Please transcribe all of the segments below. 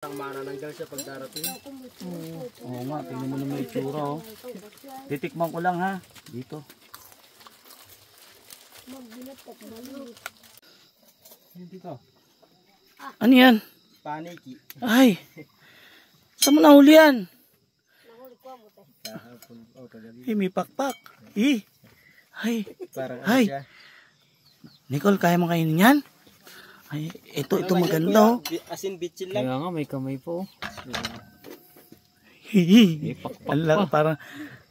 Ang manananggal siya pag darating. Oo nga, tingnan mo naman yung itsura oh. Titikman ko lang ha. Dito. Dito. Ano yan? Paniki. Ay! Saan mo nahuli yan? May pakpak. Ay! Parang Ay! siya. Nicole, kaya mo kainin yan? Ay, ito maganda oh. Asin bitchin lang. Kaya nga, may kamay po. Hihi. Ala, parang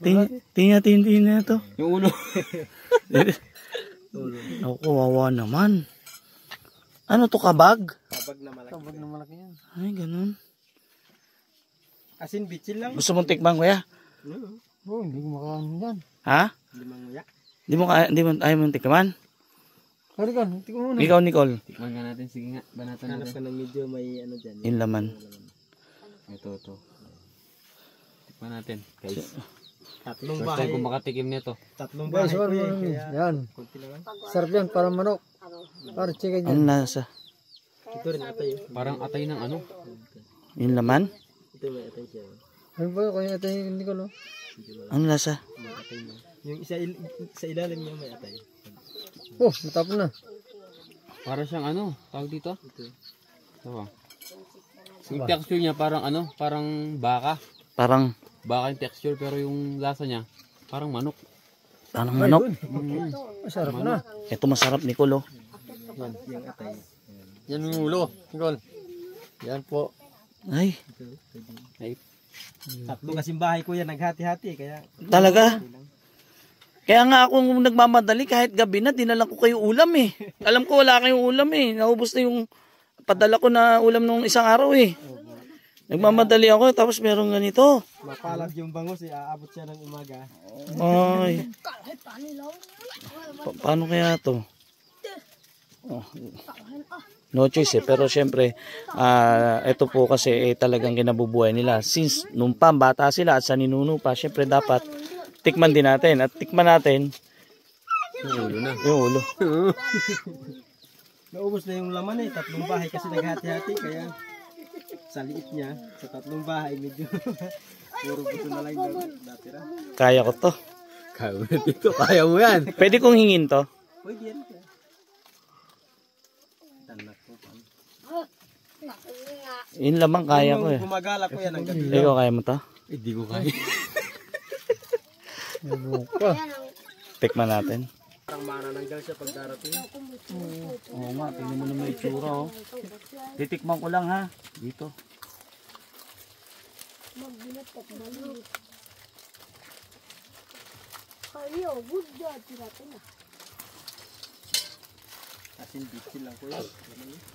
tingnan na to. Yung ulo. Ako, kawawa naman. Ano to, kabag? Kabag na malaki. Kabag na malaki yan. Ay, ganun. Asin bitchin lang. Gusto mong tikman, kuya? Oo, hindi ko makaano yan. Ha? Limang nguya. Di mo ayaw mong tikman? Sorry ka, tikman mo na. Ikaw, Nicole. Tikman ka natin, sige nga. Banatan Hanap ka natin. ng medyo may ano dyan. Yung laman. Ito. Tikman natin. Guys, Tatlong first bahay. time ko makatikim nito. Tatlong bahay ko eh. Kaya Yan. konti lang. Sarap yan, parang manok. Parang chicken yan. Ano nasa? Ito rin atay. Parang atay ng ano. Yung laman? Ito may atay siya. Ano ba yun? Kaya ito yung Nicolo. Ano nasa? May atay niya. Yung sa ilalim niya may atay. Oh, matapon na. Para siyang ano, tawag dito. Ito. Ito. Yung texture niya parang ano, parang baka. Parang Baka yung texture pero yung lasa niya parang manok. manok. Masarap na. Ito masarap, Nicole oh. Yan, yung atay. Yan yung ulo, Nicol. Yan po. Ay, Ito. Pwede. Ay, Tatlo kasing bahay ko yan. Naghati-hati. Kaya talaga? Kaya nga ako nagmamadali kahit gabi na, dinala ko kayo ulam eh. Alam ko wala kayong ulam eh. Naubos na yung padala ko na ulam nung isang araw eh. Nagmamadali ako tapos meron ganito. mapalag yung bangus eh. Aabot siya ng umaga. Ay. Paano kaya to? Oh. No choice eh. Pero syempre, ito po kasi talagang kinabubuhay nila. Since nung pa, bata sila at sa ninuno pa, syempre dapat tikman din natin. At tikman natin yung ulo na. yung ulo. Naubos na yung laman eh. Tatlong bahay kasi naghati-hati. Kaya sa liit niya, sa tatlong bahay, medyo puro buto na lang yung natira. Kaya ko to. Kaya mo dito, kaya mo yan. Pwede kong hingin to. Pwede yan. Tanak ko pa. Yun lamang kaya ko eh. Gumagala ko yan ang gabi. Ikaw kaya mo to? Hindi ko kaya. Tikman natin. Parang manananggal siya pag darating. Oo nga, tingnan mo naman yung itsura oh. Titikman ko lang ha. Dito. Asin bitchin lang ko yan.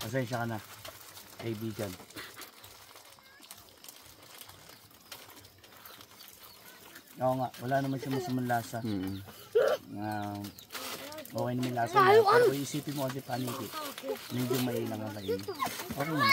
Pasensya ka na. Kaibigan. Oo nga, wala naman siya masamang lasa. Okay naman yung lasa niya. Pero isipin mo kasi paniki. Medyo may nangangain. Okay naman.